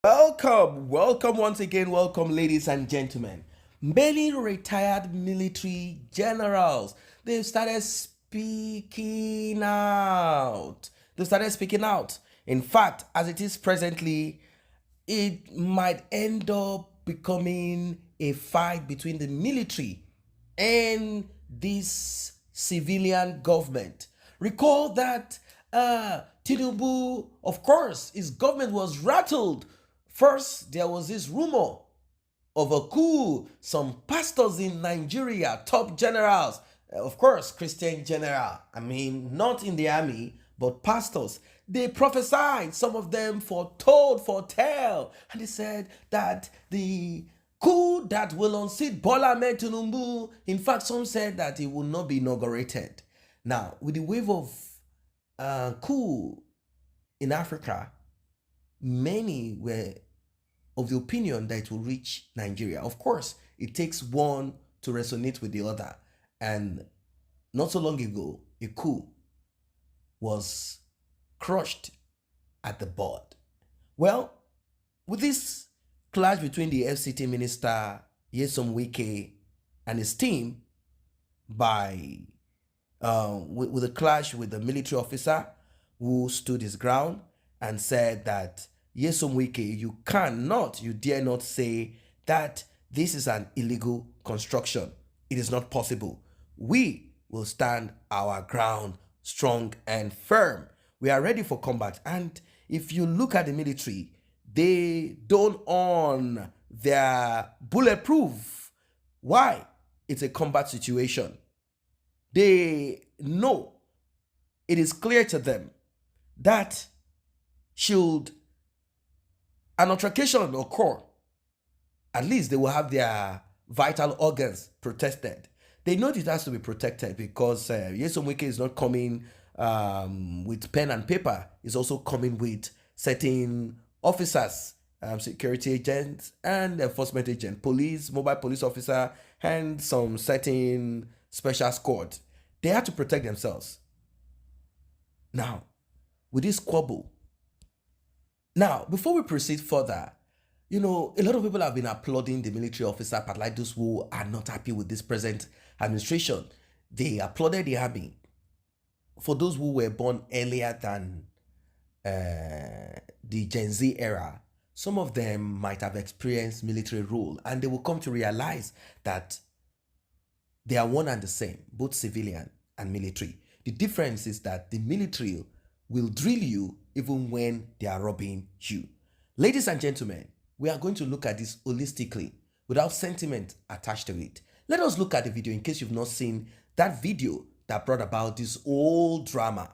Welcome once again, welcome ladies and gentlemen. Many retired military generals, they've started speaking out. In fact, as it is presently, it might end up becoming a fight between the military and this civilian government. Recall that Tinubu, of course, his government was rattled. First, there was this rumor of a coup. Some pastors in Nigeria, top generals, of course, Christian general, not in the army, but pastors, they prophesied, some of them foretell, and they said that the coup that will unseat Bola Ahmed Tinubu, in fact, some said that it will not be inaugurated. Now, with the wave of coup in Africa, many were of the opinion that it will reach Nigeria. Of course, it takes one to resonate with the other. And not so long ago, a coup was crushed at the board. With this clash between the FCT minister, Nyesom Wike, and his team, with a clash with the military officer who stood his ground and said that Nyesom Wike, you dare not say that this is an illegal construction. It is not possible. We will stand our ground strong and firm. We are ready for combat. And if you look at the military, they don't own their bulletproof. Why? It's a combat situation. They know, it is clear to them that should an altercation occur, at least they will have their vital organs protected. They know it has to be protected because Nyesom Wike is not coming with pen and paper. He's also coming with certain officers, security agents and enforcement agents, police, mobile police officer, and some certain special squad. They have to protect themselves. Now, with this squabble, now, before we proceed further, a lot of people have been applauding the military officer, but like those who are not happy with this present administration, they applauded the army. For those who were born earlier than the Gen Z era, some of them might have experienced military rule, and they will come to realize that they are one and the same, both civilian and military. The difference is that the military will drill you even when they are robbing you. Ladies and gentlemen, we are going to look at this holistically without sentiment attached to it. Let us look at the video in case you've not seen that video that brought about this whole drama.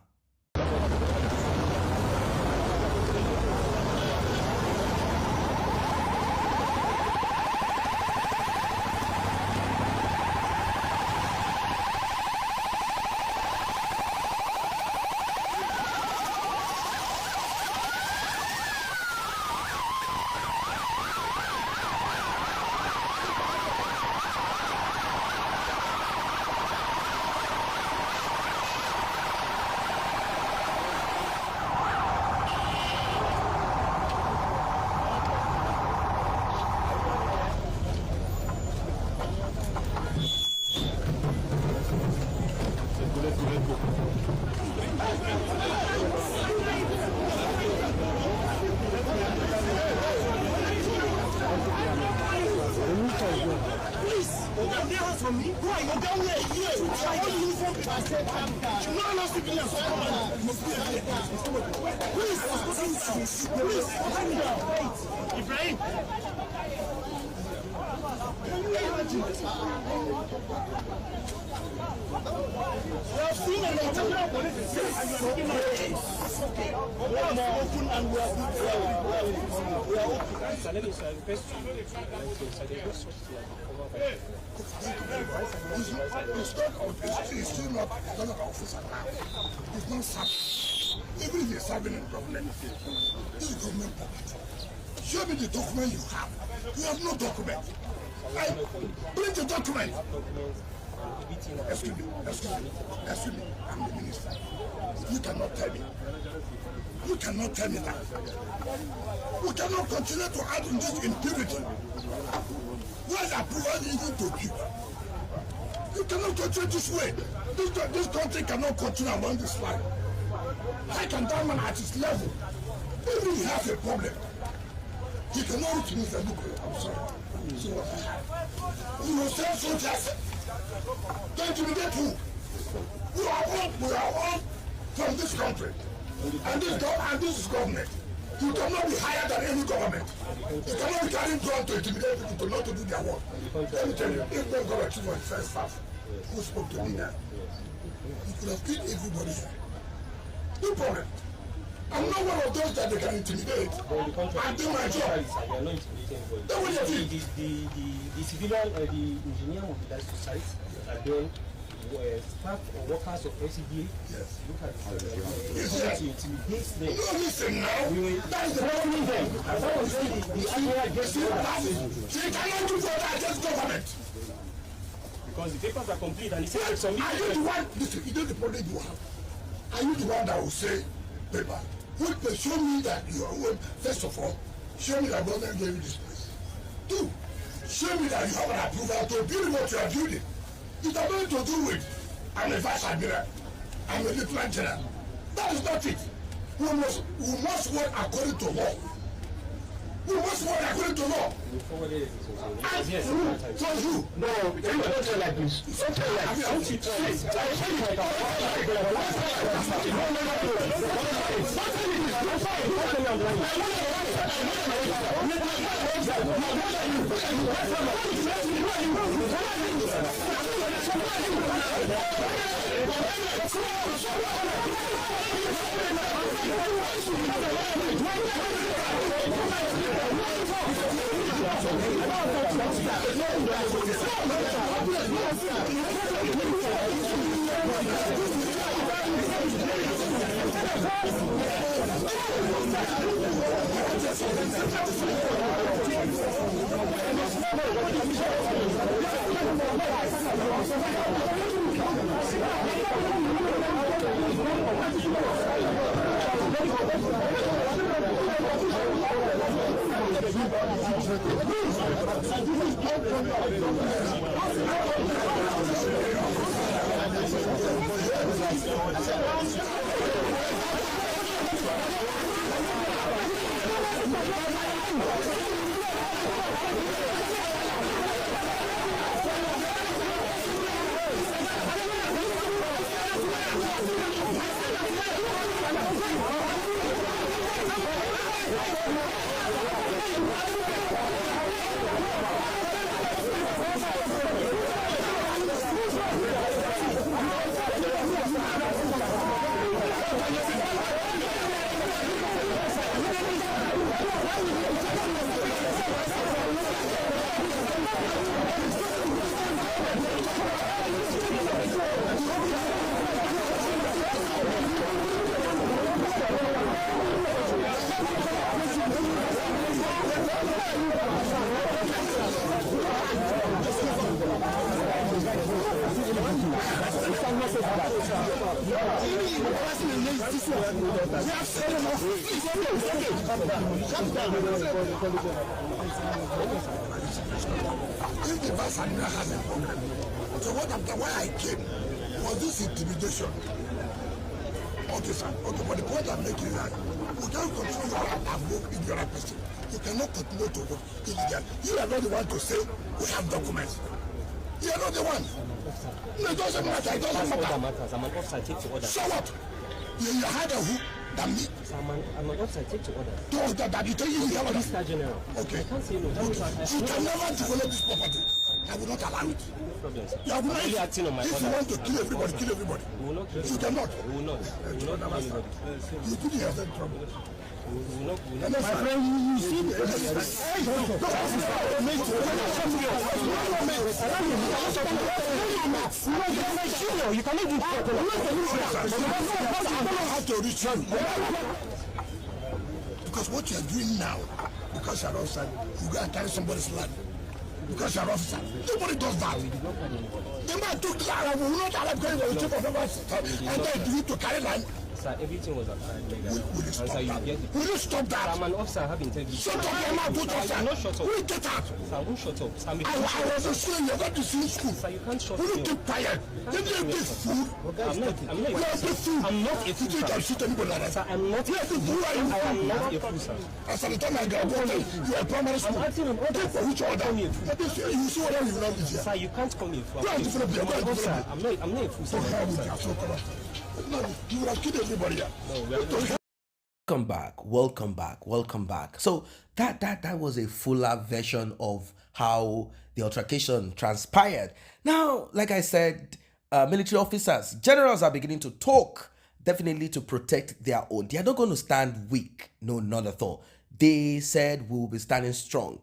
Ibrahim. Even if you're serving in government, this is government property. Show me the document you have. You have no document. Bring the document. Excuse me. I'm the minister. You cannot tell me. You cannot tell me that. We cannot continue to add in this impunity. Where's approval even to you? You cannot continue this way. This country cannot continue along this line. How can that man at his level, even he has a problem, he cannot reach me and say, look, I'm sorry. See what I have. You will send soldiers to intimidate who? We are all from this country. And this is government. You cannot be higher than any government. You cannot be carrying gun to intimidate people to not to do their work. Let me tell you, if they got a chief of defense staff who spoke to me now, he could have killed everybody here. No problem. I'm not one of those that they can intimidate. I do my job. That's what they did. The civilian, the engineer will be that to site, and then staff or workers of FCDA. Yes. Look at Yes. to intimidate them. No, listen now. That's the problem. The area gets See, you cannot do that against government. because the papers are complete and it's submitted. Are you the one? Listen, you know the problem you have. Are you the one that will say, paper? Show me that you are. First of all, show me that government gave you this place. Two, show me that you have an approval to build what you are building. It has nothing to do with I'm a vice admiral, I'm a lieutenant general. That is not it. We must work according to law. We must work according to law. Yes. So you? No, you don't say like this. You don't say like this. If the vice admiral has a problem, so why I came was this intimidation. Okay, sir. Okay, but the point I'm making is that we can't continue to above ignorant person. You cannot continue to work illegal. You are not the one to say we have documents. You are not the one. No, it doesn't matter. It doesn't matter. I'm an officer, take to order. So what? You had a who than me. I'm an officer, take to order. To order that you tell you have a Mr. General. Okay. I can't say no. That means You can never develop this property. I will not allow it. no problem, sir. You have I'm only acting on my if you order. want to kill everybody, kill everybody. We will not kill You cannot. We will not. We will not kill anybody. You put yourself in trouble. We will not. My friend, you see the You cannot do how to reach you. Because what you are doing now, because you are outside, you go and carry somebody's land. because you're an officer. Nobody does that. The man took Lara, we will not allow because he was the chief of the and then he to carry line. Sir, everything was outside legal. Will you stop Sir, you that? get it. Will you stop Sir, that? I'm an officer, I have integrity. Shut up, your mouth, put Sir, you yourself. will not shut up. Will you get out? Sir, I won't shut up. Sir, I'm a I was in school, you went to school. Sir, you can't shut Will you me up. keep quiet? Did you eat this food? I'm not You are a big fool. I'm not a You fool, think I sir. shoot anybody like that? Sir, I'm not a Yes, fool. who are you? I am not a fool, sir. As at the time I got water, you are primary school. I'm acting on orders. For which order? Call me a fool. Let me see, you see what else you love this year. Sir, you can't call me a fool. Go and develop your- go and I'm an officer. develop I'm not a fool, sir. Don't have with you, so correct. No, you would have killed everybody here. No, we are not. Welcome back. So that was a fuller version of how the altercation transpired. Now, like I said, military officers, generals are beginning to talk, definitely to protect their own. They are not going to stand weak. No, not at all. They said we will be standing strong.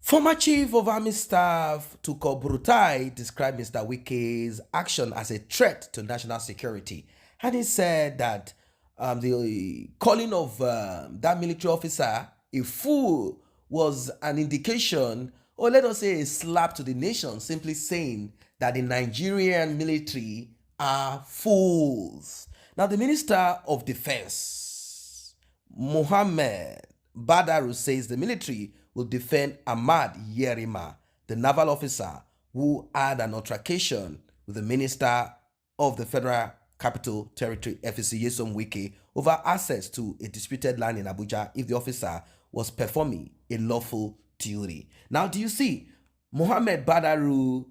Former Chief of Army Staff Tukur Buratai described Mr. Wike's action as a threat to national security. And he said that the calling of that military officer a fool was an indication, or let us say a slap to the nation, simply saying that the Nigerian military are fools. Now, the Minister of Defense, Mohammed Badaru, says the military will defend Ahmad Yerima, the naval officer who had an altercation with the Minister of the Federal Capital Territory, FCT, Nyesom Wike, over access to a disputed land in Abuja if the officer was performing a lawful duty. Now, do you see, Mohammed Badaru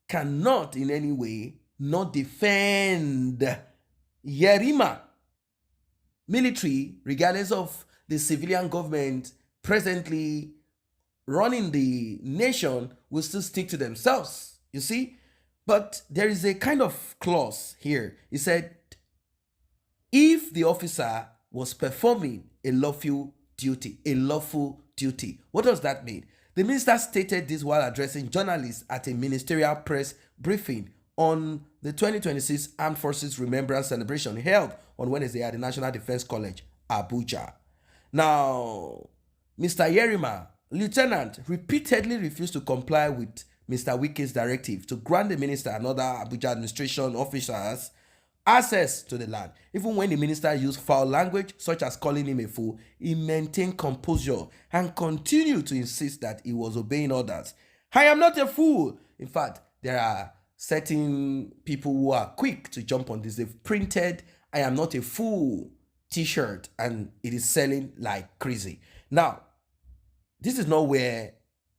cannot in any way not defend Yerima military, regardless of the civilian government presently running the nation, will still stick to themselves, you see. But there is a kind of clause here. He said, if the officer was performing a lawful duty. What does that mean? The minister stated this while addressing journalists at a ministerial press briefing on the 2026 Armed Forces Remembrance Celebration held on Wednesday at the National Defense College, Abuja. Now, Mr. Yerima, Lieutenant, repeatedly refused to comply with Mr. Wike's directive to grant the minister and other Abuja administration officers access to the land. Even when the minister used foul language, such as calling him a fool, he maintained composure and continued to insist that he was obeying orders. I am not a fool. In fact, there are certain people who are quick to jump on this. They've printed "I am not a fool" t-shirt and it is selling like crazy. Now, this is not where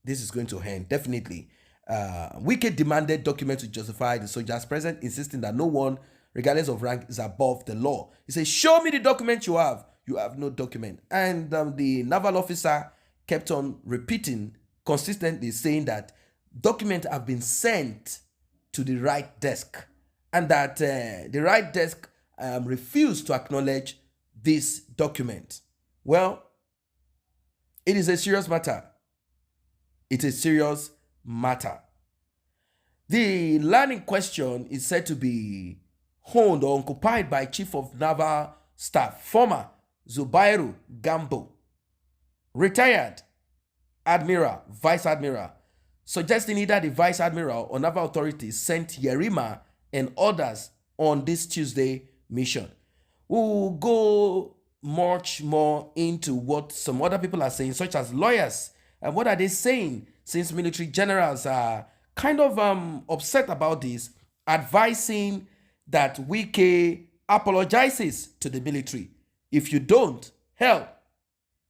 this is going to end, definitely. Wike demanded documents to justify the soldiers present, insisting that no one, regardless of rank, is above the law. He said, show me the document you have. You have no document. And the naval officer kept on repeating, consistently saying that documents have been sent to the right desk and that the right desk refused to acknowledge this document. Well, it is a serious matter. It's a serious matter. The land in question is said to be owned or occupied by Chief of Naval Staff, former Zubairu Gambo, retired Admiral, Vice Admiral, suggesting either the Vice Admiral or Naval authorities sent Yerima and others on this Tuesday mission. We'll go much more into what some other people are saying, such as lawyers. And what are they saying, since military generals are kind of upset about this, advising that Wike apologizes to the military. If you don't, hell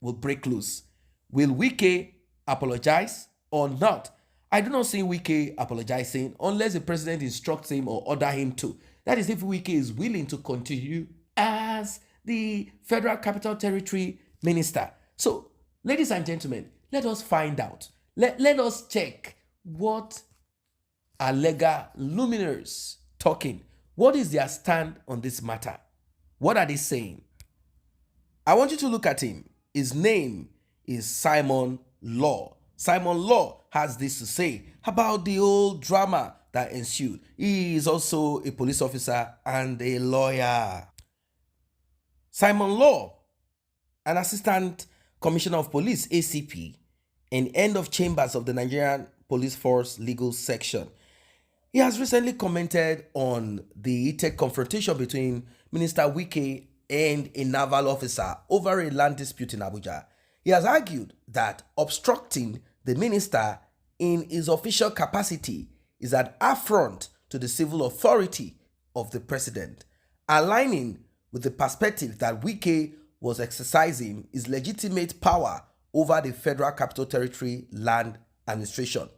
will break loose. Will Wike apologize or not? I do not see Wike apologizing unless the president instructs him or order him to. That is if Wike is willing to continue as the Federal Capital Territory Minister. So, ladies and gentlemen, let us find out. Let us check what are legal luminaries talking. What is their stand on this matter? What are they saying? I want you to look at him. His name is Simon Law. Simon Law has this to say about the whole drama that ensued. He is also a police officer and a lawyer. Simon Law, an assistant commissioner of police, ACP, and end of chambers of the Nigerian Police Force Legal Section. He has recently commented on the heated confrontation between Minister Wike and a naval officer over a land dispute in Abuja. He has argued that obstructing the minister in his official capacity is an affront to the civil authority of the president, aligning with the perspective that Wike was exercising his legitimate power over the Federal Capital Territory Land Administration.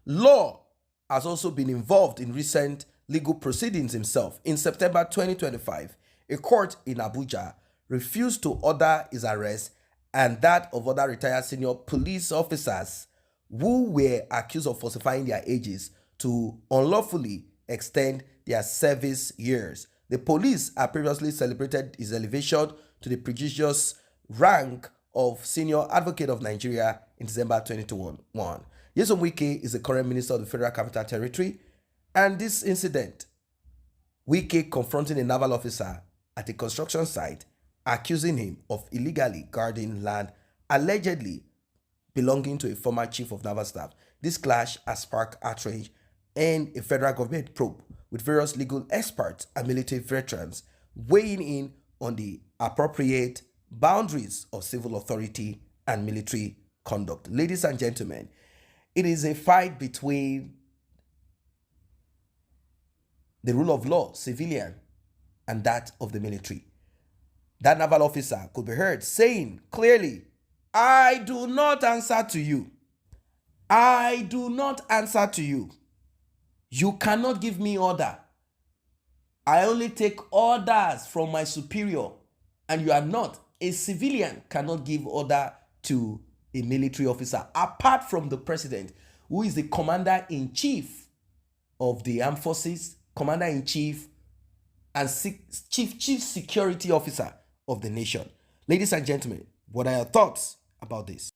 Law has also been involved in recent legal proceedings himself. In September 2025, a court in Abuja refused to order his arrest and that of other retired senior police officers who were accused of falsifying their ages to unlawfully extend their service years. The police had previously celebrated his elevation to the prestigious rank of Senior Advocate of Nigeria in December 2021. Nyesom Wike is the current Minister of the Federal Capital Territory, and this incident, Wike confronting a naval officer at a construction site, accusing him of illegally guarding land allegedly belonging to a former chief of naval staff. This clash has sparked outrage and a federal government probe, with various legal experts and military veterans weighing in on the appropriate boundaries of civil authority and military conduct. Ladies and gentlemen, it is a fight between the rule of law, civilian, and that of the military. That naval officer could be heard saying clearly, "I do not answer to you. I do not answer to you. You cannot give me order. I only take orders from my superior, and you are not. A civilian cannot give order to a military officer, apart from the president, who is the commander-in-chief of the armed forces, commander-in-chief, and chief security officer of the nation." Ladies and gentlemen, what are your thoughts about this?